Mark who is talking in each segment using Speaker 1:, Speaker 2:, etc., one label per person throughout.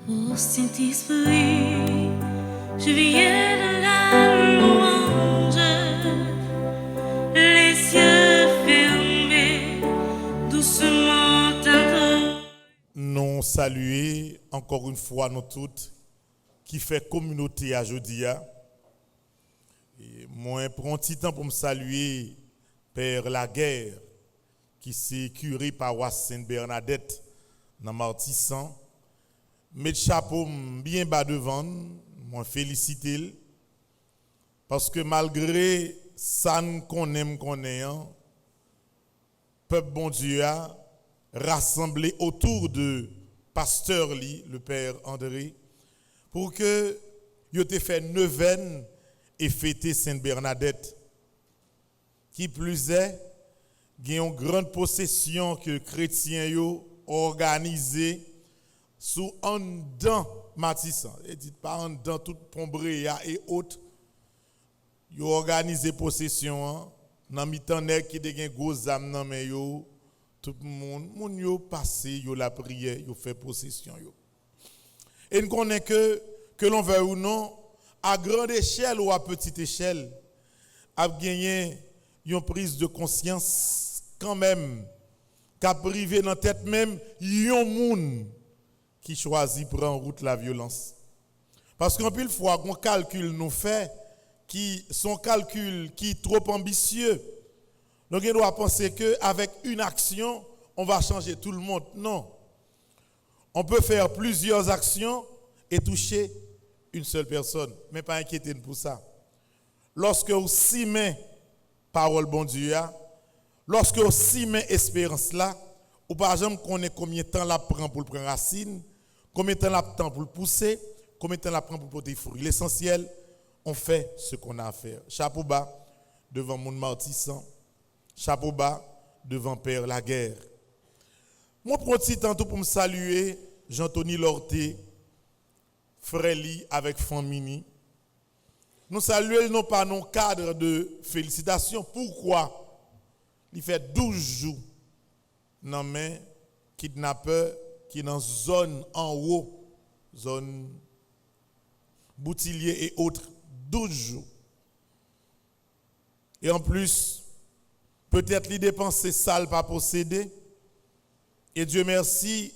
Speaker 1: Ô Saint-Esprit, je viens de la louange, les yeux fermés, doucement tantôt.
Speaker 2: Nous saluer encore une fois nous toutes qui fait communauté à Jodia. Et moi, prends un petit temps pour me saluer Père Laguerre, qui s'est curé paroisse Sainte-Bernadette dans Martissan. Mets le chapeau bien bas devant, moi félicite parce que malgré ça qu'on aime peuple bon Dieu a rassemblé autour de pasteur Li, le père André, pour que yo te fait neuvaine et fêter Sainte Bernadette. Qui plus est, il y a une grande possession que chrétiens yo organisé sous en dedans Matissan. Et dites pas en dedans tout Pombréa et autres. Yo organisé possession dans mi-temps nèg qui de gen gros âme nan men yo, tout moun yo passé yo la prière, yo fait possession yo. Et nous connaissons que l'on veut ou non, à grande échelle ou à petite échelle, a gagné une prise de conscience quand même, qu'a privé dans la tête même, yon moun qui choisit prendre en route la violence. Parce qu'en pile fois, qu'on calcul nous fait, qui sont calculs qui est trop ambitieux. Donc on doit penser qu'avec une action, on va changer tout le monde. Non. On peut faire plusieurs actions et toucher une seule personne. Mais pas inquiétez pour ça. Lorsque vous simez parole bon Dieu, lorsque vous simez espérance là, ou par exemple connaît combien de temps la prend pour prendre racine, combien de temps la prend pour le pousser, combien de temps la prend pour porter fruit. L'essentiel, on fait ce qu'on a à faire. Chapeau bas devant mon Martissan, chapeau bas devant Père Laguerre. Moi, prends un petit temps pour me saluer Jean-Tony Lorté, Fréli avec Famini. Nous saluons non pas nos cadres de félicitations. Pourquoi? Il fait 12 jours dans main kidnappeur qui est dans zone en haut, zone Boutillier et autres, 12 jours. Et en plus, peut-être les dépenses sales pas posséder. Et Dieu merci,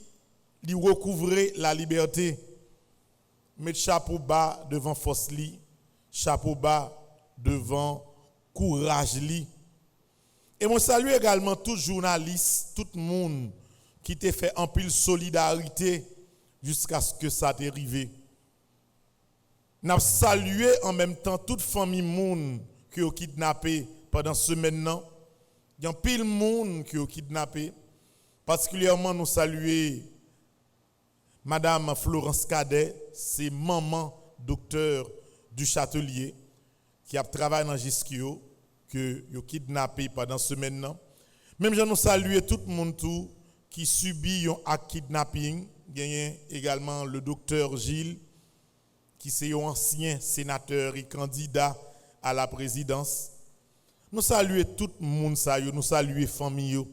Speaker 2: lui recouvrer la liberté. Mettre chapeau bas devant force li, chapeau bas devant courage li. Et moi salue également tout journaliste, tout le monde qui t'a fait en pile solidarité jusqu'à ce que ça t'est arrivé. N'a salué en même temps toute famille monde qui ont kidnappé pendant ce maintenant. Il y a pile monde qui ont kidnappé. Particulièrement nous saluer Madame Florence Cadet, c'est maman docteur du Châtelier qui a travaillé dans Giskio que yo kidnappé pendant ce maintenant. Même je nous saluer tout le monde tout qui subit un acte kidnapping. Il y a également le docteur Gilles qui est un ancien sénateur et candidat à la présidence. Nous saluons tout le monde, nous saluons la famille.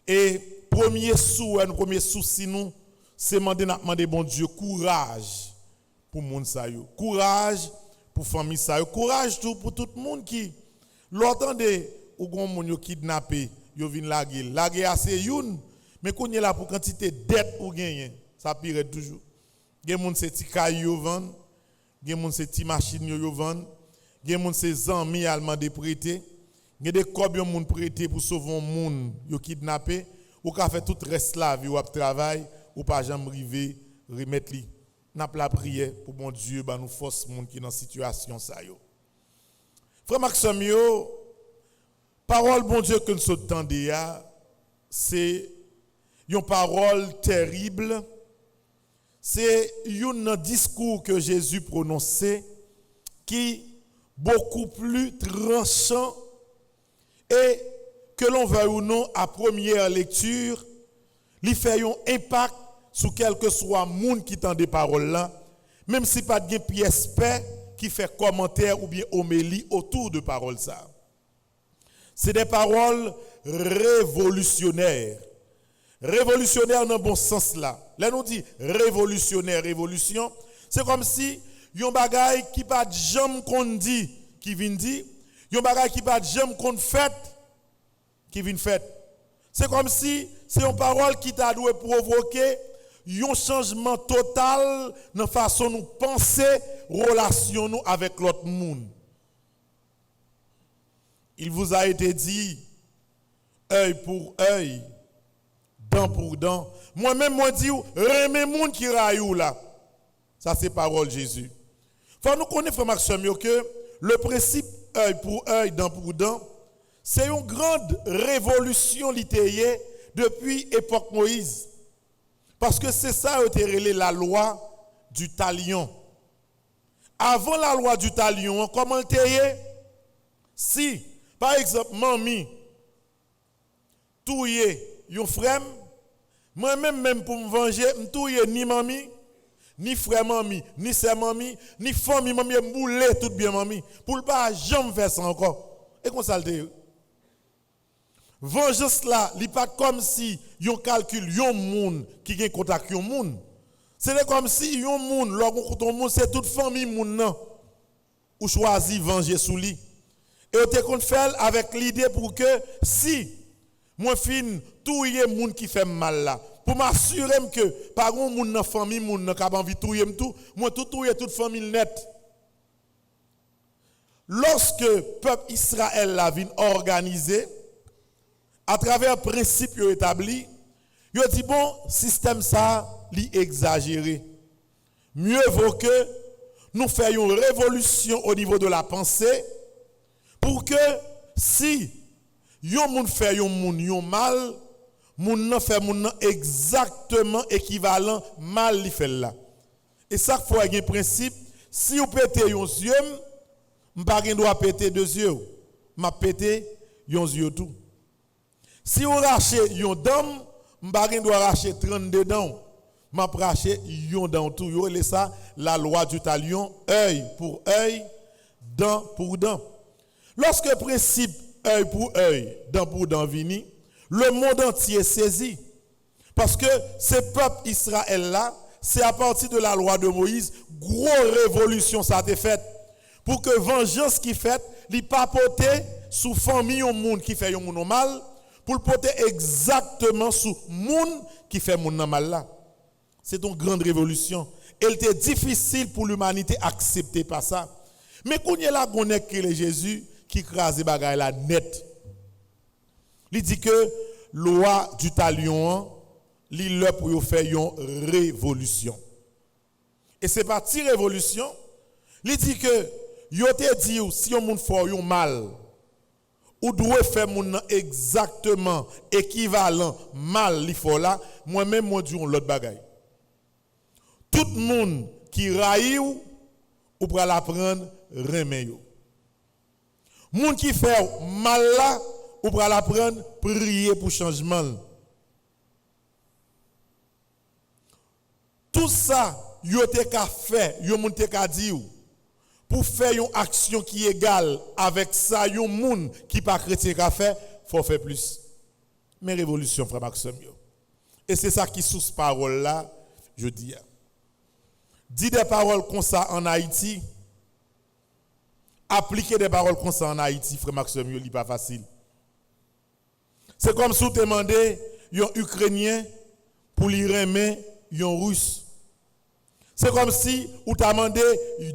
Speaker 2: Et premier souci, nous, c'est demander bon Dieu courage pour le monde. Courage pour la famille. Courage pour tout le monde qui, l'entendez, ou gon moun yo kidnappé, yo vinn laguer. Laguer assez youn, mais qu'on est là pour quantité de dette ou gagner, ça pire toujours. Gen moun se ti kay yo vend. Gen moun se ti machine yo vend, gen moun se zanmi allemand de prêter, gen des kob yo moun prêter pour sauver moun yo kidnappé, ou ka fait tout reste la vie ou ap travail ou pas jamais river remettre li. N'a la prière pour bon Dieu ba nous force moun qui dans situation ça yo. Frère Maxime yo, parole bon Dieu que nous entendons c'est une parole terrible. C'est un discours que Jésus prononçait qui est beaucoup plus tranchant et que l'on veuille ou non à première lecture, il fait un impact sur quel que soit le monde qui entend des paroles là, même si pas de pièce paix qui fait commentaire ou bien homélie autour de paroles ça. C'est des paroles révolutionnaires. révolutionnaire dans le bon sens là. Là nous dit révolutionnaire, révolution, c'est comme si yon bagay qui pas jamais qu'on dit qui vient dit, yon bagay qui pas jamais qu'on fait qui vient fait. C'est comme si c'est une parole qui t'a dû provoquer un changement total dans la façon nous penser relation nous avec l'autre monde. Il vous a été dit œil pour œil, dent pour dent. Moi-même moi dis remets monde qui raillou là. Ça c'est parole Jésus. Faut nous connaître frère Maxime que le principe œil pour œil, dent pour dent, c'est une grande révolution littéraire depuis l'époque Moïse. Parce que c'est ça qui a été la loi du talion. Avant la loi du talion, comment était? Si, par exemple, mamie, touye yon frère, moi-même pour me venger, je touye ni mamie, ni frère mamie, ni sœur mamie, ni famille mamie, moulé tout bien mamie, pour ne pas jamais faire ça encore. Et qu'on ça le vengeance là, il pas comme si yon calcul yon moun qui gen contact yon moun. C'est comme si yon moun, lorsqu'on ton moun, c'est toute famille moun nan. Ou choisi venger sous lui. Et on te kon faire avec l'idée pour que si moi fin touye moun qui fait mal là, pour m'assurer que par un moun nan famille moun nan ka envie touye tout, moi tout touye toute famille net. Lorsque peuple Israël la vinn organisé à travers un principe établi, il dit bon, système ça, li exagéré. Mieux vaut que nous fassions une révolution au niveau de la pensée pour que si yon moun fait yon moun yon mal, moun nan fait moun nan exactement équivalent mal li fait là. Et ça faut un principe, si vous pétez yon yeux, m'pa gen doit péter deux yeux, m'a péter yon yeux tout. Si vous rachez yon dame, m'bagin doit racher 32 dents. M'a racher yon dent tout. Yo relé ça la loi du talion, œil pour œil, dent pour dent. Lorsque le principe œil pour œil, dent pour dent vini, le monde entier saisi. Parce que ce peuple Israël là, c'est à partir de la loi de Moïse, grosse révolution ça a été faite pour que vengeance qui fait, li papoter sous famille yon monde qui fait yon monde mal. Pour le porter exactement sous moun qui fait moun nan mal là. C'est une grande révolution. Elle était difficile pour l'humanité accepter pas ça. Mais quand il y a là qu'on est que Jésus qui crase bagay la net. Il dit que loi du talion li le pour faire une révolution. Et c'est parti révolution. Il dit que yo te dit si on moun fò yon mal ou doit faire mon exactement équivalent mal li faut là moi-même moi dis l'autre bagaille tout le monde qui raille ou pour l'apprendre remet yo monde qui fait mal là ou pour l'apprendre prier pour changement tout ça yo te ka fait yo monde te ka di ou pour faire une action qui est égale avec ça, un monde qui pas chrétien qu'a fait, faut faire plus. Mais révolution, frère Maxime. Et c'est ça qui sous cette parole là, je dis. Dis des paroles comme ça en Haïti, appliquer des paroles comme ça en Haïti, frère Maxime, c'est pas facile. C'est comme si vous demandez un Ukrainien pour lui remettre un Russe. C'est comme si vous avez demandé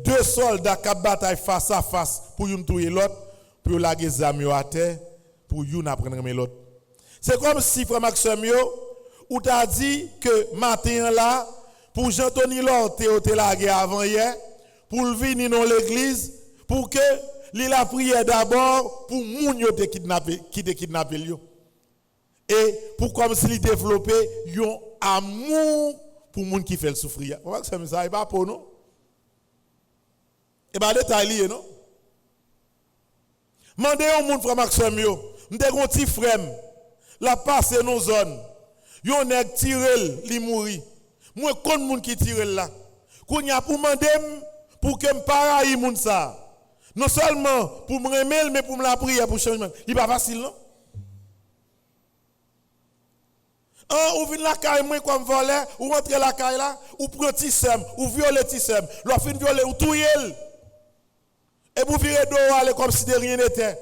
Speaker 2: deux soldats qui bataillent face à face pour une tuer l'autre, pour la des amis à terre, pour une apprendre l'autre. C'est comme si, frère Maxime, vous avez dit que matin là, pour Jean-Tony Lorte, vous avez avant hier, pour venir dans l'église, pour que il a prié d'abord pour moun yo te kidnapper, qui te kidnapper yo. Et pour comme s'il développait un amour pour moun qui fait le souffrir. Vous voyez que ça n'est pas pour nous. Et bien, détail lié, non? Mandez un moun frère Maxime yo, m'te gon ti frère, la passe nos zones. Yo nèg tirel, li mouri. Moi kon moun qui tirel là. Kounya pour mandem pour que m'para yi moun ça. Non seulement pour me remettre mais pour me la prier pour changement. Il pas facile non? Ou vient la caille moi comme voleur, ou rentre la caille là, ou prend tissem, ou viole tissem, l'on fin violer ou touyer. Et vous virez dehors aller comme si de rien n'était.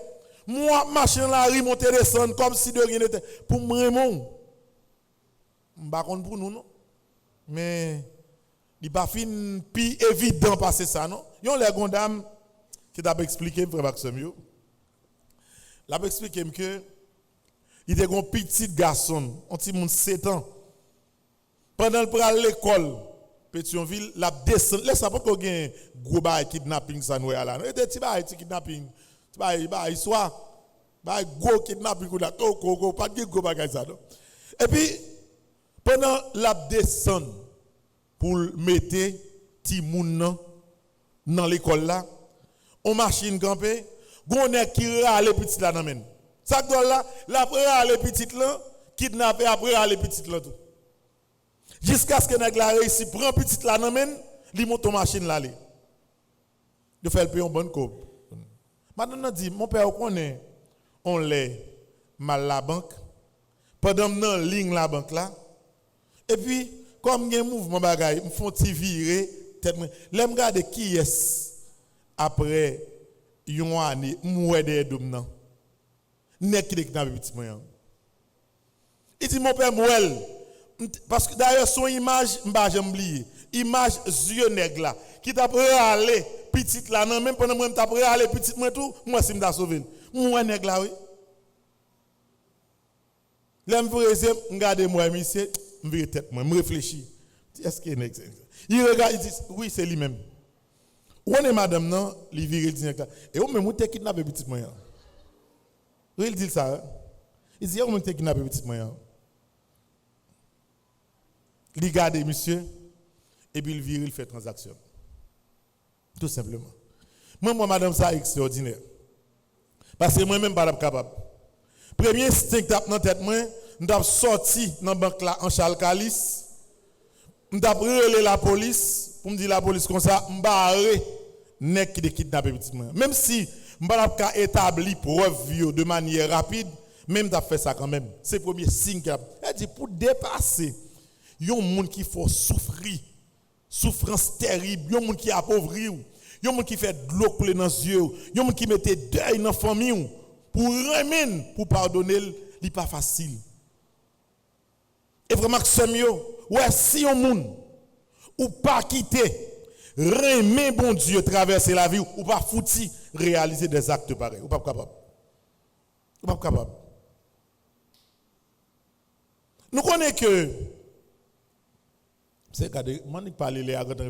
Speaker 2: Moi marcher dans la rue monter descendre comme si de rien n'était. Pour moi Raymond. M'pa contre pour nous non. Mais il pas fin plus évident passer ça non. Yon les gondam qui t'a expliqué frère Maxime. L'a expliqué que il était un petit garçon, un petit monde 7 ans. Pendant le à l'école, Pétionville, la descend, laisse pas qu'on gagne gros bail kidnapping ça nous là. Il était petit bail kidnapping. Petit bail soit bail gros kidnapping ou là, pas de gros bagage ça. Et puis pendant la descend pour mettre petit moun dans l'école là, on machine campé, gon est qui rale petit là dans men. Ça doit là, la rale petit là, kidnapper après rale petit là tout. Jusqu'à ce que nèg la réussi prend petit là dans men, li monte machine là li. De faire payer une bonne coupe. Maintenant dit mon père connaît on les mal la banque pendant nan ligne la banque là. Et puis comme gen mouvement bagay, me font ti virer tête moi. L'aime regarder qui est après yon année moué de dom nan. Nek ki kidnappé petit moyen. Il dit mon père Mouel parce que d'ailleurs son image m'pa jamais oublier. Image yeux nèg là qui t'a aller petite là non même pendant moi t'a aller petite moi tout moi si m'ta sauver. Moi nèg là oui. L'aime frère regarder moi monsieur me tête moi me réfléchir. Est-ce que nèg il regarde il dit oui c'est lui même. On est madame non, il vire dit et on même ou te kidnapper petite moi. Oui, il dit ça. Il dit, on m'a kidnappé petit moyen. Il garde monsieur, et puis il vire, il fait transaction. Tout simplement. Moi, madame, ça extraordinaire. Parce que moi-même, je ne suis pas capable. Premier instinct dans la tête, je suis sorti dans la banque là, en Charles Calis. Je suis relé la police, pour me dire la police comme ça, je suis barré, nek qui kidnappé petit moyen. Même si je ne peux pas établir preuve de manière rapide, même tu fait ça quand même. C'est le premier signe qu'il a. Elle dit pour dépasser, il y a un monde qui faut souffrir, souffrance terrible, il y a un monde qui appauvri, il y a un monde qui fait de l'eau couler dans les yeux, il y a un monde qui mette deuil dans la famille, pour remettre, pour pardonner, ce n'est pas facile. Et vraiment, ouais, si un monde ou pas quitter, remet bon Dieu traverser la vie ou pas fouti réaliser des actes pareils ou pas capable. Ou pas capable. Nous connaissons que c'est quand moi ne parle les avant de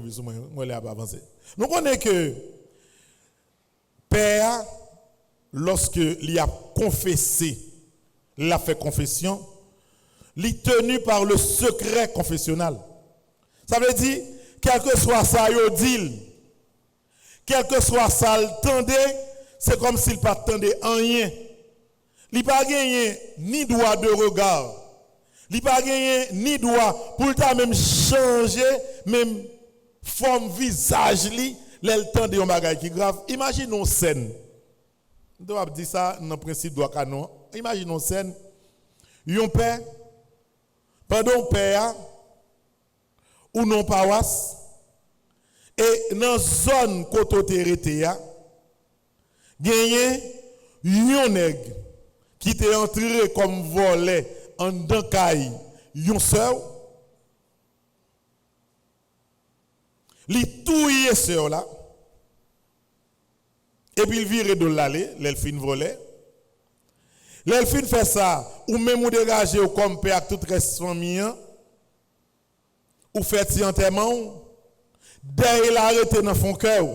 Speaker 2: moi les pas avancer. Nous connaissons que père lorsque il a confessé, il a fait confession, il est tenu par le secret confessionnal. Ça veut dire quel que soit ça, il dit, quel que soit ça, il tendait, c'est comme s'il ne pas tendait rien. Il n'a pas gagné ni droit de regard, il n'a pas gagné ni droit pour même changer, même forme visage, il tendait un bagage qui grave. Imaginons une scène. On doit dire ça dans le principe de canon. Imaginons une scène. Un père, pendant un père, ou non paroisse et dans la zone côté terre gagné yon nèg qui était entré comme volé en dans caille yon sœur li touye sœur là et puis il vire de l'aller l'elfine volé l'elfine fait ça ou même ou dégager comme père toute reste famille ou fait si enterrement dès il arrêté dans son cœur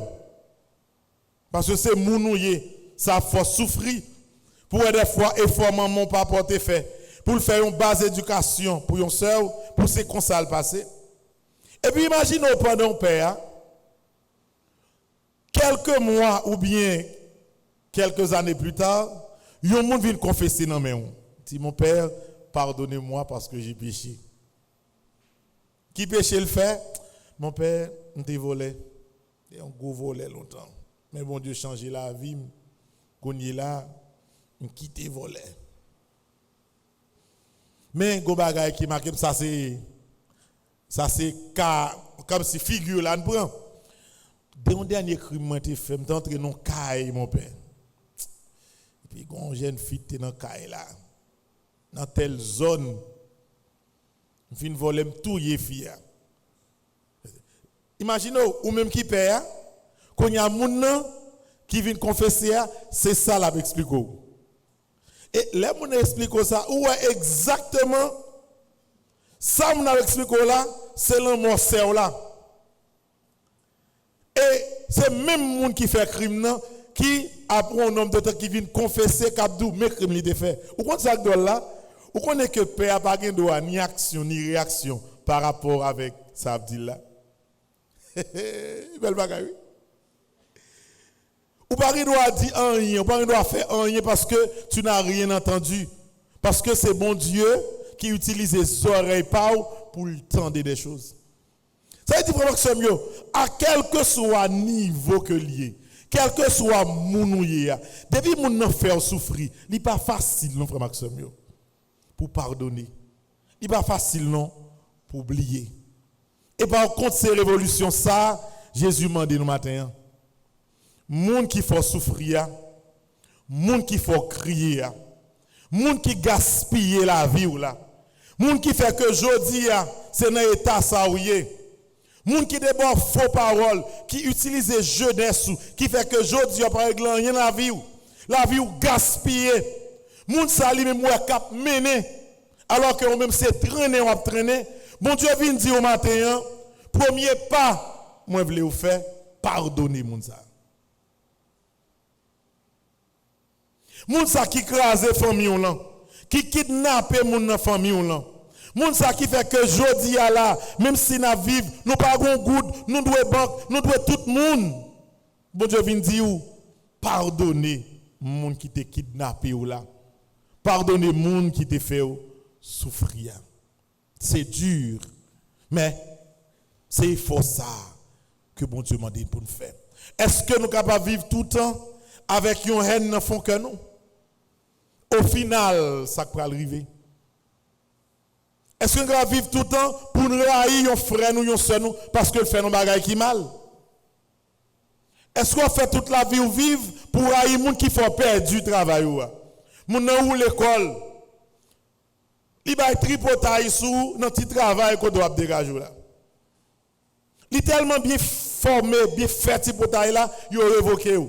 Speaker 2: parce que c'est mounouye ça faut souffrir pour des fois effort maman pas porter fait pour faire une base d'éducation pour une sœur pour ces consal passer et puis imaginez pendant père quelques mois ou bien quelques années plus tard un monde vient confesser dans mes dit mon père pardonnez-moi parce que j'ai péché. Qui péché le fait? Mon père, on t'a volé. Et on go volé longtemps. Mais bon Dieu changé la vie. Qu'on y est là, on quitte volé. Mais go bagay qui marque ça c'est comme si figure là on prend. Dès mon dernier crime moi t'ai fait m'entrer dans caille mon père. Et puis gon jeune fille t'es dans caille là. Dans telle zone fin voler touyer fille. Imaginez ou même qui père qu'on y a moun qui vient confesser c'est ça là expliquer. Et les moun explique ça ou exactement ça moun explique là c'est le morceau là. Et c'est même moun qui fait crime qui après un homme de temps qui vient confesser qu'abdou mais crime il fait. Ou quand ça là ou connaît que père pas gain droit ni action ni réaction par rapport avec ça dit là. Belle bagaille. Ou pas droit dire rien, ou pas droit faire rien parce que tu n'as rien entendu. Parce que c'est bon Dieu qui utilise les oreilles pour entendre des choses. Ça veut dire frère Maxime, à quel que soit niveau que lié, quel que soit mon ouïe, depuis mon nan faire souffrir, il n'est pas facile non frère Maxime pour pardonner. Il n'est pas facile non pour oublier. Et par contre ces révolutions ça, Jésus m'a dit nous matin. Moun qui faut souffrir, moun qui faut crier, moun qui gaspille la vie ou là, moun qui fait que jodi c'est dans état ça ou yé, moun qui déborde faux paroles, qui utilise jeunesse qui fait que jodi par exemple rien la vie ou gaspiller, moun ça lui même cap mener alors que on même c'est traîner ou traîner, bon Dieu vient dire au matin, premier pas moi voulais vous faire pardonner moun ça. Moun sa qui crase famille ou là, qui kidnappe moun nan famille ou là. Moun sa qui fait que jodi a là, même si na vive, nous pas gon goud, nous doit banque, nous doit tout monde. Bon Dieu vient dire pardonnez moun qui te kidnappé ou là. Pardonnez moun qui te fait souffrir. C'est dur, mais c'est fort ça que bon Dieu m'a dit pour nous faire. Est-ce que nous capables vivre tout le temps avec une haine dans fond que nous? Au final, ça peut arriver. Est-ce qu'on va vivre tout le temps pour nous haïr un frère ou un soeur parce que le fait nos bagailles qui mal? Est-ce qu'on fait toute la vie ou vivre pour haïr les gens qui font perdre du travail? Les gens ou l'école, ils va tripoter sur notre petit travail qu'on doit dégager là. Ils sont tellement bien formés, bien fait tripoter là, ils ont révoqué.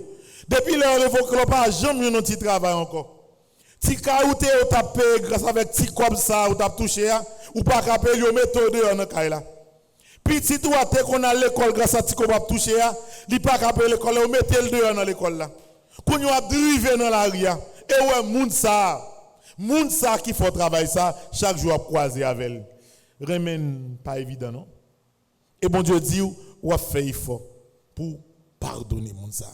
Speaker 2: Depuis leur révoqué, pas jamais un petit travail encore. Si caouté ou tapé grâce avec petit comme ça ou t'a touché ou pas capé yo méthode dans caille là. Petit ou até qu'on a l'école grâce à petit comme touché il pas capé l'école ou mettez le dehors dans l'école là. Qu'on yo a drivé dans la ria et ouais moun ça qui faut travailler ça chaque jour à croiser avec elle. Remène pas évident non. Et bon Dieu dit ou a fait effort pour pardonner moun ça.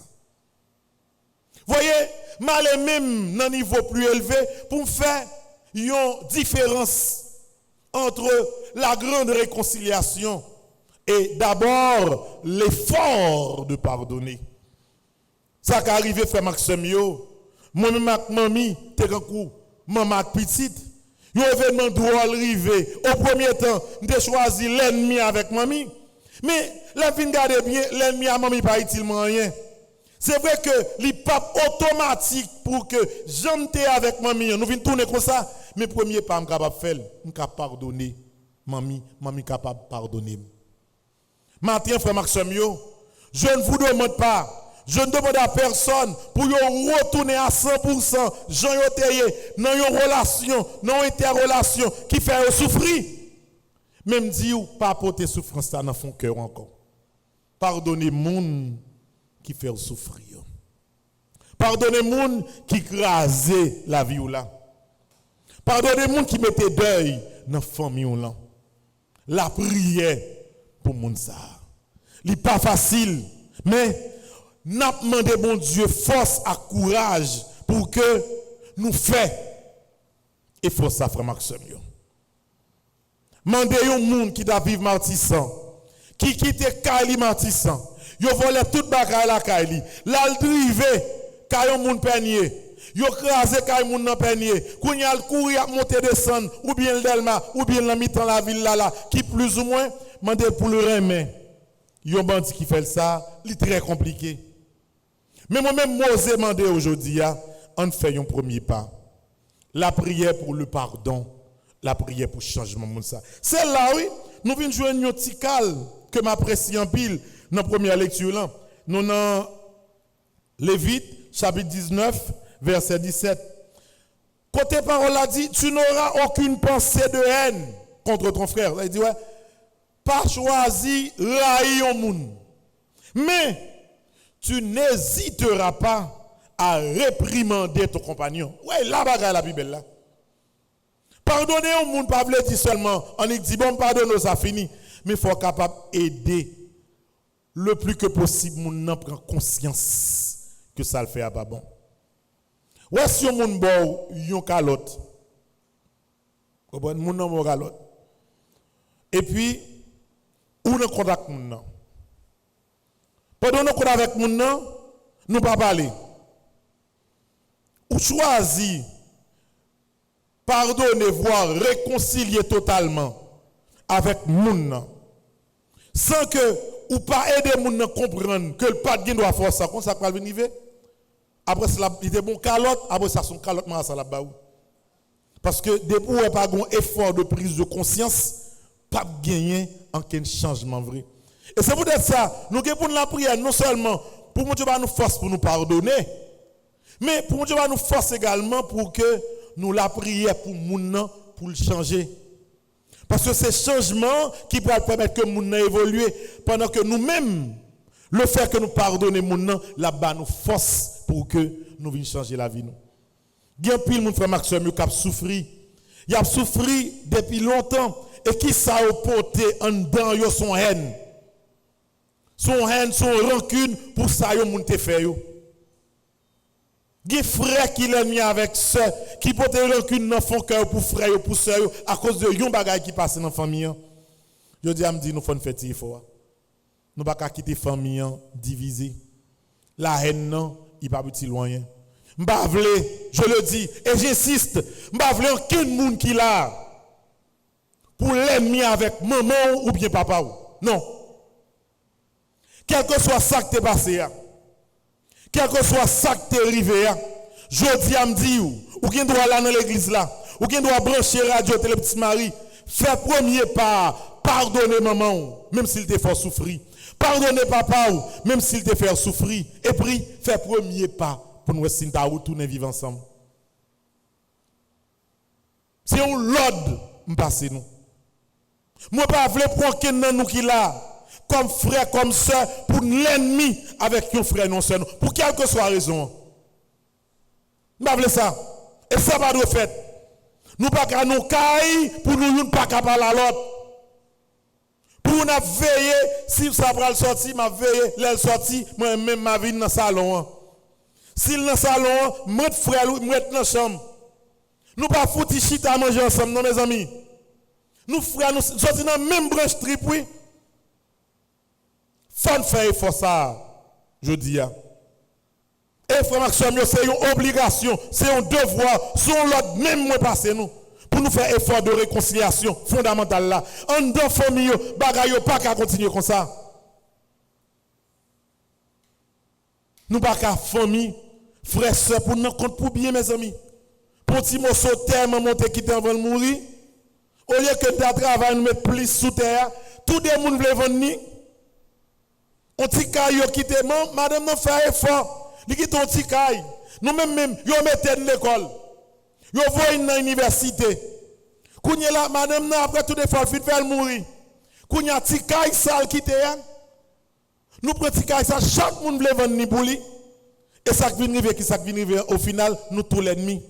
Speaker 2: Voyez, mal même dans un niveau plus élevé pour faire une différence entre la grande réconciliation et d'abord l'effort de pardonner. Ça qui arrive frère Maxime moi-même avec mamie t'es un coup maman petite un événement doit arriver au premier temps j'ai choisi l'ennemi avec mamie mais la fin garder bien l'ennemi à mamie pas utilement rien. C'est vrai que les pas automatique pour que j'ente avec mamie, nous venons tourner comme ça, mais premier pas, je suis capable de faire, je suis capable de pardonner. Mamie capable de pardonner. Maintenant, frère Maxime, je ne vous demande pas, je ne demande à personne pour retourner à 100%, j'en ai dans une relation, dans une interrelation qui fait souffrir. Même dit ou pas porter souffrance dans son cœur encore. Pardonnez moun qui fait souffrir. Pardonnez moun qui crase la vie ou là. Pardonnez moun qui mette deuil dans famille ou là. La prière pour moun ça. Li pas facile, mais n'a demandé bon Dieu force et courage pour que nous fassions. Et force ça frère Maxime. Mandez un moun qui da vivre martissant, qui quitte Kali martissant. Yo volé toute bagaille la Kali. Là le drivé, kayon moun penier. Yo crasé kay moun nan penier. Kounya l courir a monter descendre ou bien le Delma ou bien la mitan la ville là qui plus ou moins mandé pour le remet. Yon bandi qui fait ça, li très compliqué. Mais moi-même m'ose demander aujourd'hui on fait un premier pas. La prière pour le pardon, la prière pour changement moun ça. Celle-là oui, nous venons joindre un petit cal que m'apprécie en pile dans la première lecture là. Nous dans Lévite chapitre 19 verset 17. Côté parole a dit tu n'auras aucune pensée de haine contre ton frère. Il dit ouais, pas choisi railler un monde. Mais tu n'hésiteras pas à réprimander ton compagnon. Ouais, la bagarre la Bible là. Pardonner au monde pas veut dire seulement on dit bon pardonne ça fini, mais il faut capable aider le plus que possible moun nan prend conscience que ça le fait pas bon. Ouais si on moun bon yon calotte. Comprendre moun nan bon calotte. Et puis ou ne contact moun nan. Pendant nous contact avec moun nan, nous pas parler. Ou choisi pardonner, voire réconcilier totalement avec moun nan. Sans que ou pas aider moun nan comprendre que le pas de doit faire ça, comme ça va venir. Après cela, il était bon calotte, après ça son calotte ma ça la ba ou. Parce que depuis ou pas un effort de prise de conscience, pas gagner en quel changement vrai. Et c'est peut-être ça, nous avons pour la prière non seulement pour que Dieu nous force pour nous pardonner, mais pour que Dieu nous force également pour que nous la prière pour moun pour le changer. Parce que c'est changement qui peut permettre que moun évolue pendant que nous-mêmes, le fait que nous pardonnons moun là-bas nous force pour que nous venions changer la vie. Il y a pile moun frère Maxime qui a souffert. Il a souffert depuis longtemps et qui ça a porté en dedans yo son haine. Son haine, son rancune pour ça yo moun te fait yo. Des frères qui l'ont mis avec sœur, qui portent rancune dans son cœur pour frère pour sœur à cause de yon bagay qui passe dans la famille. Je dis à me dire nous faut faire il faut. Nous pas quitter famille divisée. La haine non, il pas petit loin. M'pa vle, je le dis et j'insiste, m'pa vle aucun monde qui là pour l'ennemi avec maman ou bien papa ou. Non. Quel que soit ça qui t'est passé, quel que soit ça qui t'est arrivé, je dis à me dire, ou qui doit aller dans l'église là, ou qui doit brancher radio, télé petit Marie, fais premier pas, pardonner maman, même s'il te fait souffrir. Pardonner papa, même s'il te fait souffrir. Et puis, fais premier pas pour nous essayer de retourner vivre ensemble. C'est un l'ordre, m'passe nous. Moi, pas voulais prendre quelqu'un nous qui là. Comme frère, comme soeur, pour l'ennemi avec un frère, non seulement, pour quelle que soit raison. Nous ne voulons ça. Et ça va nous faire. Nous ne pouvons pas nous cailler pour nous ne pas parler à l'autre. Pour nous veiller, si ça va le sortir, ma veiller, l'aile sortir, moi-même ma vie dans le salon. Si dans le salon, moi frère, moi dans la chambre. Nous ne pouvons pas foutre chita à manger ensemble, non mes amis. Nous frères, nous sortons dans la même branche trip, oui. Faut faire effort ça, je dis. Et frère Maxime, c'est une obligation, c'est un devoir, c'est l'autre même moi passer nous. Pour nous faire effort de réconciliation fondamentale là. En dans famille, bagaille pas qu'à continuer comme ça. Nous pas qu'à famille, frère, soeur, pour nous compte pour bien mes amis. Pour petit mot sauter, maman monter quitter avant de mourir. Au lieu que de travail nous mettre plus sous terre, tout le monde veut vendre. On tikaille qui te madame non fait effort, li qui ton tikaille. Nous même yo mettez dans l'école. Yo voyez dans l'université. Kounya là madame non après tout effort fit faire mourir. Kounya tikaille sale qui te nous prend tikaille ça chaque monde veut vendre ni pour lui. Et ça vient arriver qui ça vient arriver au final nous tout l'ennemi.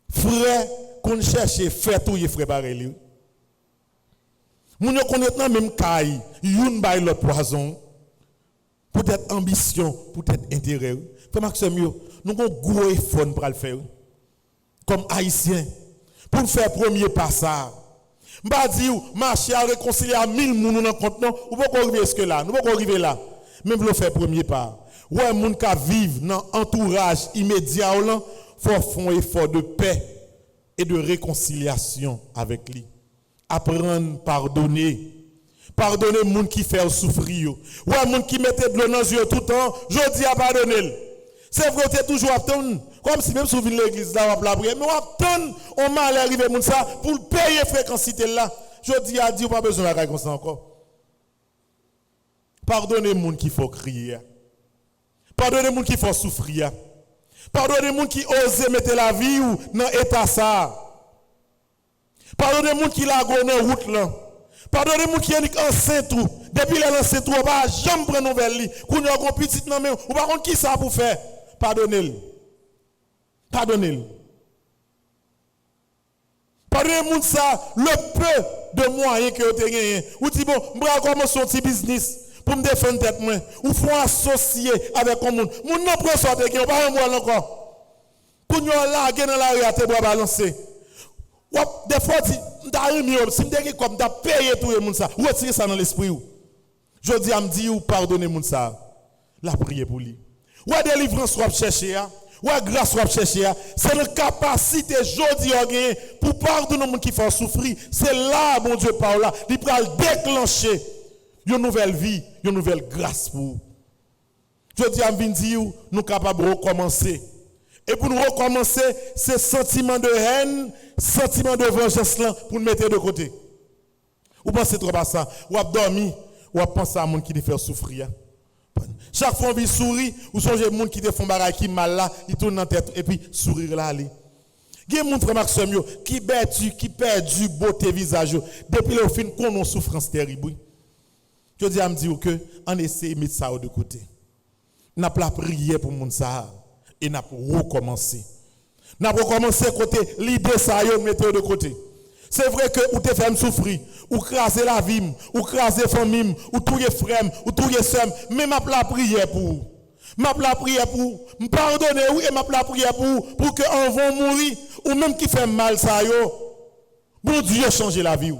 Speaker 2: Frère qu'on cherche faire tout y frère pareil. Moun yo connaît nan même caille, youn bay l'autre poison. Peut-être ambition, peut-être intérêt. Frère Maxime yo, nous avons gros effort pour le faire. Comme haïtien pour faire premier pas ça. M'pa di ou marcher à réconcilier à 1000 moun dans compte non, ou pas arriver ce que là, nous pas arriver là. Même le faire premier pas. Ouais, moun ka vivre dans entourage immédiat là, faut faire un effort de paix et de réconciliation avec lui. Apprendre pardonner. Pardonner moun qui fait souffrir. Ouais, moun qui mettait de l'eau dans les yeux tout le temps, je dis à pardonner. C'est vrai que toujours attendre comme si même si vous venez de l'église là on la prière mais on attend on mal arriver moun ça pour payer fréquencité là. Je dis à Dieu pas besoin de comme ça encore. Pardonnez moun qui faut crier. Pardonnez moun qui faut souffrir. Pardonnez moun qui ose mettre la vie ou dans état ça. Pardonnez moun qui la go dans route là. Pardonnez moun qui est enceinte tout. Depuis les enceinte tout pas jamais prendre nouvelle li. Qu'on a gon petite nan men ou pas contre qui ça pour faire. Pardonnez-le. Pardonnez-le. Pardonnez moun ça le peu de moyens que vous avez gagné. Ou dit bon, m'bra commencer un petit business pour me défendre tête moi. Ou faut associer avec un monde. Moun non prend sorte que pas un mois encore. Pour nous là dans la rue à te bois balancer. Des fois si me comme t'a payé tout le monde ça. Ou retirer ça dans l'esprit ou. Je dis à me dire pardonnez moun ça. La prier pour lui. Ou délivrance soit chercher a. Ou grâce soit chercher a. C'est la capacité jodi gagner pour pardonner les gens qui font souffrir. C'est là mon Dieu parle là, il va déclencher une nouvelle vie, une nouvelle grâce pour vous. Je dis à dire nous capables de recommencer. Et pour nous recommencer, c'est sentiment de haine, sentiment de vengeance là pour nous mettre de côté. Ou pensez trop à ça, ou à dormir, ou à penser à monde qui te fait souffrir. Chaque fois qu'on sourit, ou songez monde qui te font bagaille qui mal là, il tourne dans tête et puis sourire là aller. Il y a des gens frère Maxime qui perdu beauté visage depuis le fin qu'on a souffrance terrible. Je dis à me dire que on essaie de mettre ça de côté. N'a pas prié pour monde ça et n'a pas recommencer. N'a pas recommencer côté l'idée ça yo mettre de côté. C'est vrai que ou te fait souffrir, ou craser la vie, ou craser famille, ou touyer frère, ou touyer sœur, mais m'a la prière pour. M'a la prière pour me pardonner oui et m'a la prière pour que on va mourir ou même qui fait mal ça yo. Bon Dieu changer la vie.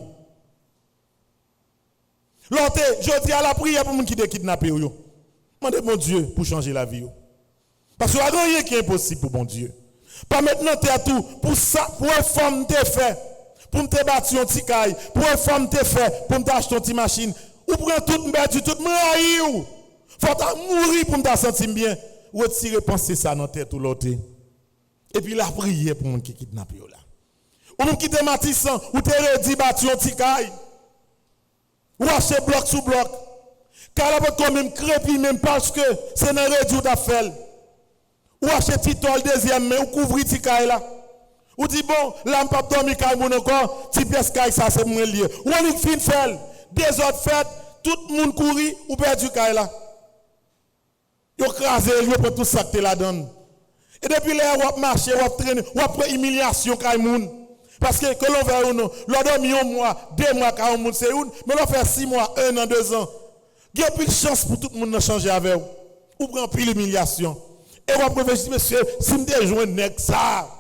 Speaker 2: L'autre, je dis à la prière pour moun qui te kidnapper yo. Demandez mon Dieu pour changer la vie. Parce que rien qui est impossible pour mon Dieu. Pas maintenant t'es à tout pour ça pour une femme te fait. Pour te battre un petit caille, pour une femme te fait, pour t'acheter une petite machine, ou prendre toute m'bête, toute m'aïe. Faut mourir pour me sentir bien. Ou retirer penser ça dans tête ou l'autre. Et puis la prière pour moun qui kidnappe là. Ou moun qui te matissant, ou te redit battre un petit caille. Ou acheter bloc sous bloc. Car la peut quand même crépi même parce que c'est dans réduit ou d'affaires. Ou acheter titol deuxième mais ou couvrir petit caille là. Ou dit bon, là m'pa dormi kay moun encore, ti pièce kay ça c'est moins lié. Ou on fin fait, des autres fêtes, tout le monde courir ou perdu kay là. Yo crasé, yo prend tout ça que la donne. Et depuis là on marcher, on traîner, on prend humiliation kay moun. Parce que l'on va ou non, l'on dormi un mois, 2 mois kay moun c'est une, mais l'on fait 6 mois, 1 an, 2 ans. Il y a plus de chance pour tout le monde de changer avec vous. Ou prend plus humiliation. Et on va dire monsieur, si me déjoint nèg ça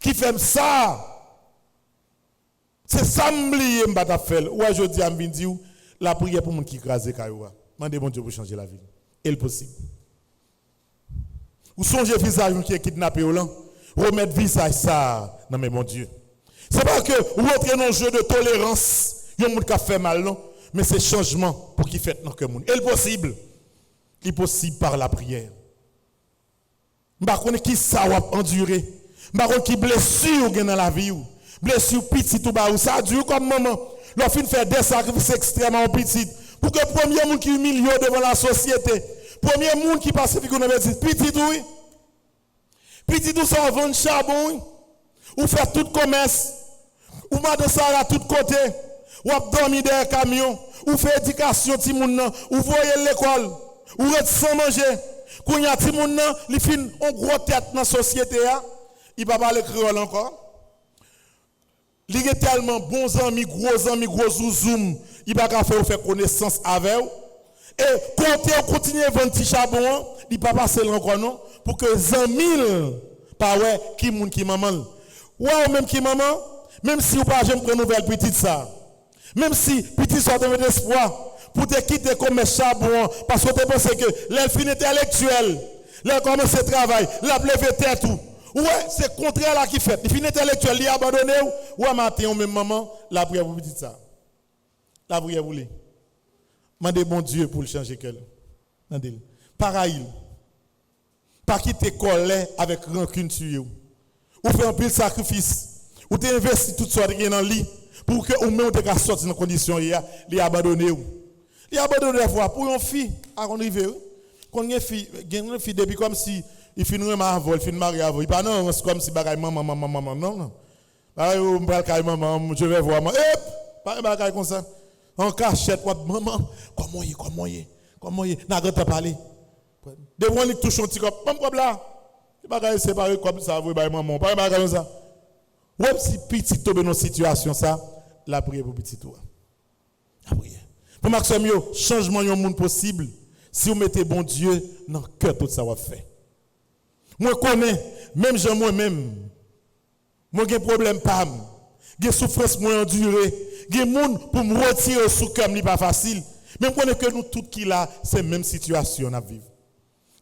Speaker 2: qui fait ça, c'est ça m'oublier m'bata faire. Ouais, je dis à m'vindi la prière pour moun qui crase kayoua. Mandez bon Dieu pour changer la vie. Et le possible. Ou songez visage qui est kidnappé ou là, remettre visage ça non mais mon Dieu. C'est pas que ou entrer dans un jeu de tolérance, yon moun ka fait mal non, mais c'est changement pour qui fait dans que moun. Et le possible. Il possible par la prière. M'pa connait qui ça va endurer. Baron qui blessure dans la vie ou blessure petit tout bas ou ça dure comme maman leur fin faire des sacrifices extrêmement petits pour que premier monde qui humilie devant la société premier monde qui passe qu'on dit petit oui petit tout ça vendre charbon ou faire tout commerce ou madame ça à tout côté ou dormir dans camion ou faire éducation ti moun nan ou voyer l'école ou rete sans manger quand y a ti moun nan li fin on gros tête dans société a il va parler créole encore. Il est tellement bons amis, gros zoom, il va faire connaissance avec eux. Et continuer à vendre petit charbon, il va passer encore non pour que 100 000 pas ouais qui maman. Ouais même qui maman, même si vous pas jamais prendre nouvelle petite ça. Même si petit sort de d'espoir pour te quitter comme charbon parce que tu penses que l'elfine intellectuelle, l'elle commence le travail, la levé tête tout. Ouais, c'est le contraire là qui fait. Il finit intellectuel, il abandonné ou à matin ou même maman, la prière pour petit ça. La prière pour lui. Mandez bon Dieu pour le changer cœur. Mandez. Pareil. Pas quitter colère avec rancune sur vous. Ou faire un pile sacrifice. Ou tu investis toute sorte dans le lit pour que ou même te sortir dans condition il abandonné ou. Il abandonné la fois pour une fille à arriver. Quand une fille depuis comme si il finit ma vol, il finit marier avant. Il pas non, c'est comme si bagaille maman non. Bagaille on parle carré maman, je vais voir maman. Pas bagaille comme ça. En cachette maman, comment y n'a pas parler. Devant lui touche un petit cop, pas problème. Bagaille séparé comme ça vous maman, pas bagaille comme ça. Ouais, si petit tombe dans situation ça, la prière pour petit toi. La prière. Pour Maxime yo, changement yon monde possible si vous mettez bon Dieu dans le cœur tout ça va faire. Moi connais même Jean moi-même. Moi j'ai problème pas. J'ai souffrance moi enduré. J'ai monde pour me retirer sous cœur n'est pas facile. Même connais que nous tout qui là, c'est même situation à vivre.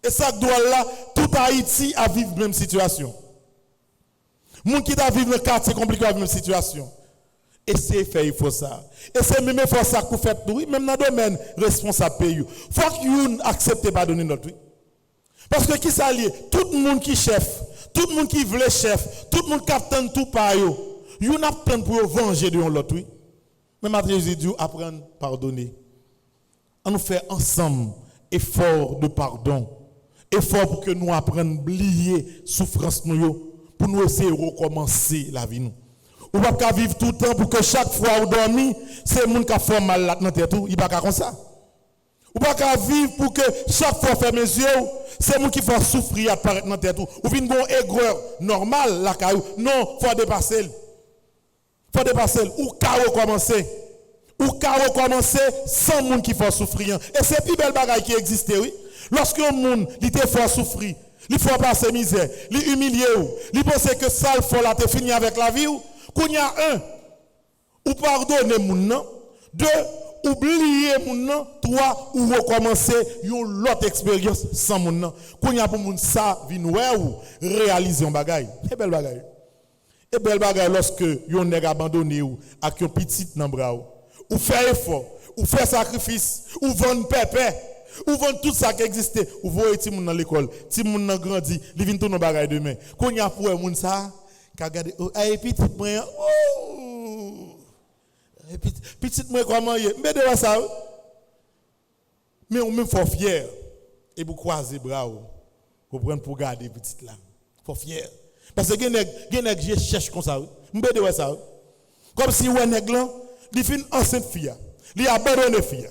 Speaker 2: Et ça doit là tout Haïti à vivre même situation. Moun qui doit vivre dans le quartier compliqué à vivre même situation. Essayez de faire, il faut ça. Et c'est même il faut ça que vous faites, oui, même dans le domaine responsable pays. Il faut que vous acceptez pas donner notre oui. Parce que qui s'allie, tout le monde qui chef, tout le monde qui veut chef, tout le monde qui attend tout par eux, vous n'attendez pour venger de l'autre oui. Mais maintenant, Jésus dit, apprendre à pardonner. On nous fait ensemble effort de pardon. Effort pour que nous apprenions à oublier souffrance nous, pour nous essayer de recommencer la vie nous. Ou pas vivre tout le temps pour que chaque fois où dormir, c'est le monde qui a fait mal là dans tête tout, il pas comme ça. Ou pas vivre pour que chaque fois faire mes yeux, c'est le monde qui fait souffrir apparaître dans tête tout. Ou vient une aigreur normale là caillou. Non, faut dépasser. Faut dépasser ou carreau commencer. Ou carreau commencer sans monde qui fait souffrir. Et c'est plus belle bagaille qui existe oui. Lorsque un monde il te fait souffrir, il faut passer misère, il humilier ou, il pense que ça il faut là te finir avec la vie ou. Qu'on y a un, ou pardonner mon nom, deux, oublier mon nom, trois, ou recommencer une autre expérience sans mon nom. Qu'on y a pour mon ça, venir ou réaliser un bagage. C'est belle bagaille. Et belle bagaille lorsque yon nèg abandonné ou avec un petit dans bras ou faire effort, ou faire sacrifice, ou vendre pépé, ou vendre tout ça qui existait, ou voyer ti moun dans l'école, ti moun nan grandi, li vinn tout dans bagage demain. Qu'on y a pour moun ça regardez, ay petit moi, petit moi comment y est, mais de ça, mais on même faut fier et pour croiser bras, comprendre pour garder petite là, faut fier, parce que gen je cherche comme ça, mais de ça, comme si ouais nèg là, il fin enceinte fille, il abandonne fille,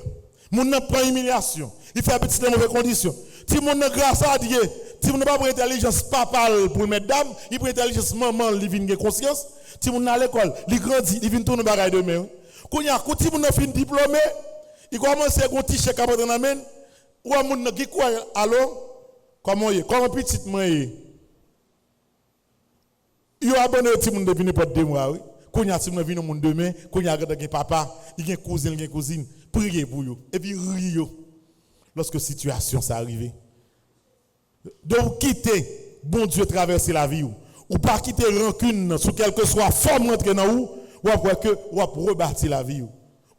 Speaker 2: mon n'a prend humiliation, il fait petite dans mauvaise condition, si mon n'a grâce à Dieu. Si vous n'avez pas pris intelligence papa pour mesdames, il prend intelligence maman, il vient de conscience. Si vous n'avez pas à l'école, il grandit, il vient tourner bagaille de main. Quand si vous n'avez pas diplômé, il commence à faire un petit chèque à votre main. Ou à mon qui quoi alors comment est comment petit moi est. Il a abonné au petit monde depuis n'importe 2 mois oui. Quand il y a si vous venez au monde demain, quand il y a un papa, il y a un cousin, il y a une cousine, priez pour eux et puis riez lorsque situation ça arrive. Donc quitter bon Dieu traverser la vie ou pas quitter rancune sous quelque soit forme rentrer dans ou après que ou rebâtir la vie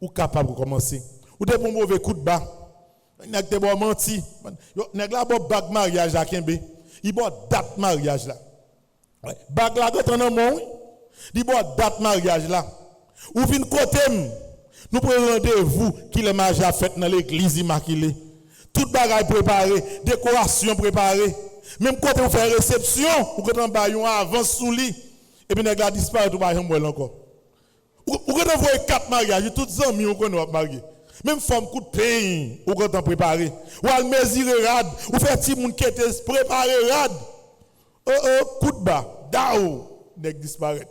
Speaker 2: ou capable de commencer ou des bon mauvais coup de bas nèg te bon menti nèg la bon bague mariage à Kembe il bon date mariage là bague là dans non mon il bon date mariage là ou vinn côté nous prenons rendez-vous qui le mariage a fait dans l'église immaculée. Toute bagaille préparée, décoration préparée. Même quand on fait réception, ou quand on baillon avance sous lit, et puis on a disparu tout baillon encore. Ou quand on voit 4 mariages, tous les amis on va marier. Même femme coup de pain, ou quand on préparé. Ou al mesurer rad, ou faire petit monde qui était préparé rad. Coup de bas, dao, nèg disparaît.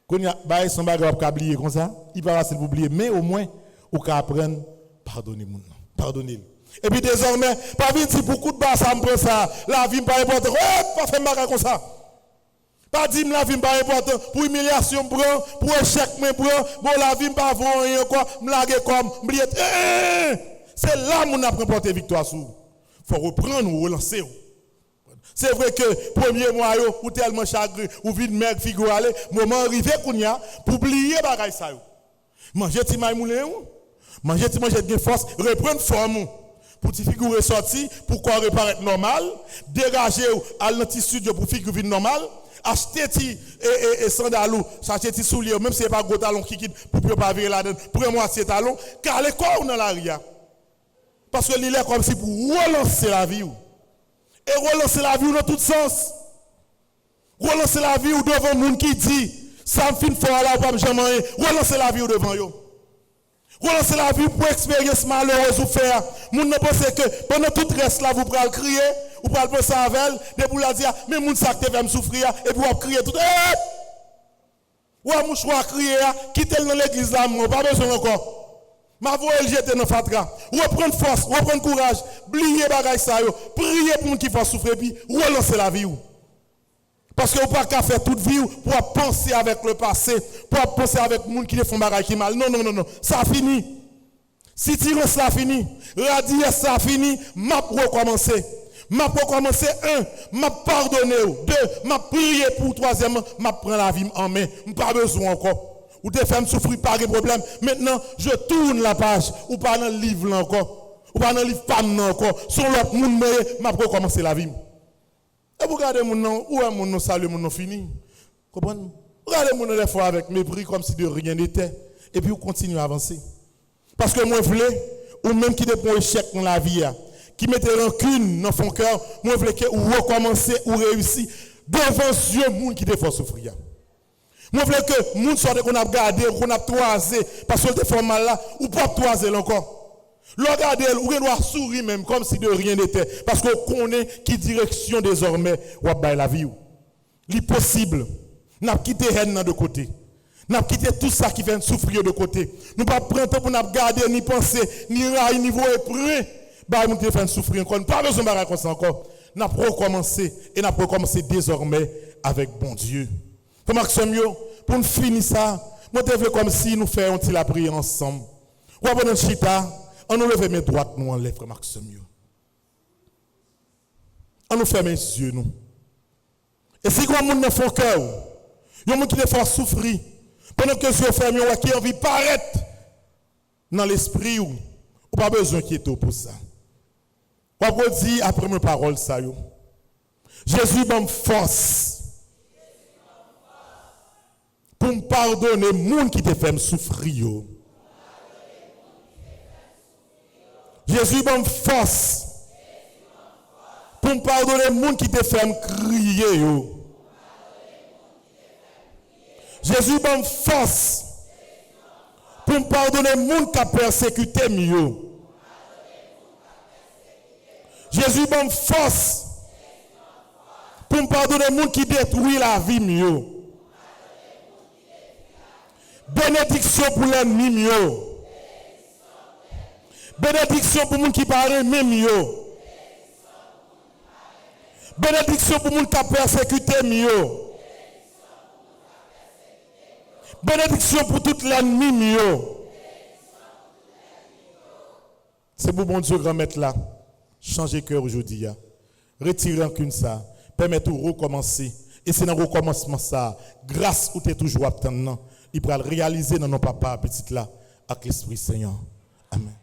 Speaker 2: Quand il y a bail son bagage pour oublier comme ça, il pas facile pour oublier, mais au moins ou qu'à apprendre pardonner mon nom. Pardonnez-le. Et puis désormais, pas venir si beaucoup de bas ça me prend ça, la vie me pas important. Pas faire bagage comme ça. Pas dire la vie pas important pour humiliation pour échec mais bon la vie pas rien quoi me laguer comme oublier c'est là mon apprend porter victoire sur. Faut reprendre ou relancer. C'est vrai que premier mois ou tellement chagrin ou vide mère figure aller moment arrivé kounya pour oublier bagay ça yo. Manger ti may moulin manger de force reprendre forme pour ti figure sortir pour quoi reparaître normal dégager à l'anti studio pour figure vie normal acheter ti et sandalou acheter ti soulier même si c'est pas gros talon qui quitte pour pas virer là-dedans prends moi ces talons car les corps dans l'arrière parce que il est comme si pour relancer la vie et relancer la vie dans tout sens relancer la vie devant monde qui dit ça me fin fort là pas jamais relancer la vie devant yo relancer la vie pour expérience malheureuse ou faire moun ne pense que pendant tout reste là vous pral crier ou pral penser avec elle de pour la dire mais moun ça te fait me souffrir et puis vous crier tout ou à mouchoir crier quitter dans l'église là pas besoin encore ma voix elle jeter dans fatra reprendre force reprendre courage oublier bagay ça yo prier pour moun qui va souffrir puis relancer la vie ou. Parce que vous ne pouvez pas faire toute vie pour penser avec le passé, pour penser avec les gens qui font des choses qui mal. Non. Ça finit. Si tu restes là fini, radier ça fini, m'a recommencer. M'a recommencer m'a pardonner deux, m'a prier pour troisièmement, m'a prendre la vie en main. Pas besoin encore. Ou te faire me souffrir pas de problème. Maintenant, je tourne la page ou pas dans le livre là encore. Ou pas dans le livre pas encore. Sur l'autre monde m'a recommencer la vie. Et vous regardez mon nom, où est mon nom salut, mon nom fini. Comprenez? Regardez mon nom des fois avec mépris comme si de rien n'était. Et puis vous continuez à avancer. Parce que moi je voulais, ou même qui dépend échec dans la vie, qui mettait rancune dans son cœur, moi je voulais que vous recommencez ou réussir devant Dieu, monde qui défend souffrir. Moi je voulais que monde soit qu'on a gardé, qu'on a toisé, parce que le fait mal là, ou pas toiser encore. Regardez, ou doit sourire même comme si de rien n'était. Parce qu'on connaît qui direction désormais ou la vie. C'est possible. Nous avons quitté haine de côté. Nous avons quitté tout ça qui vient de souffrir de côté. Nous ne pouvons pas prendre pour nous garder, ni penser, ni railler, ni voir prêt. Nous devons faire souffrir encore. Pas besoin de faire comme ça encore. Nous avons recommencé et nous avons recommencé désormais avec bon Dieu. Pour Maxime, pour nous finir ça, nous devons comme si nous faisions la prière ensemble. Ou après chita. On nous lève mes droites, nous en lève, Maxime. On nous ferme les yeux, nous. Et si on a un fort cœur, il y a un qui te fait souffrir, pendant que les yeux fermés, qui a envie de paraître dans l'esprit, ou pas besoin d'inquiéter pour ça. On peut dire après mes paroles, ça. Jésus m'a force pour me pardonner les gens qui te fait souffrir. Jésus m'a force pour me pardonner les gens qui te font crier. Jésus m'a force pour me pardonner les gens qui ont persécuté. Jésus m'a force pour me pardonner les gens qui détruisent la vie. Bénédiction pour l'ennemi. Bénédiction pour les gens qui parlent même yo. Bénédiction pour les gens qui ont persécuté yo. Bénédiction pour tout l'ennemi yo. C'est pour bon Dieu grand maître là. Changer cœur aujourd'hui. Retirer rancune ça. Permettre de recommencer. Et c'est dans le recommencement ça. Grâce où tu es toujours attendant. Il pourra le réaliser dans nos papas petits là. Avec l'Esprit Seigneur. Amen.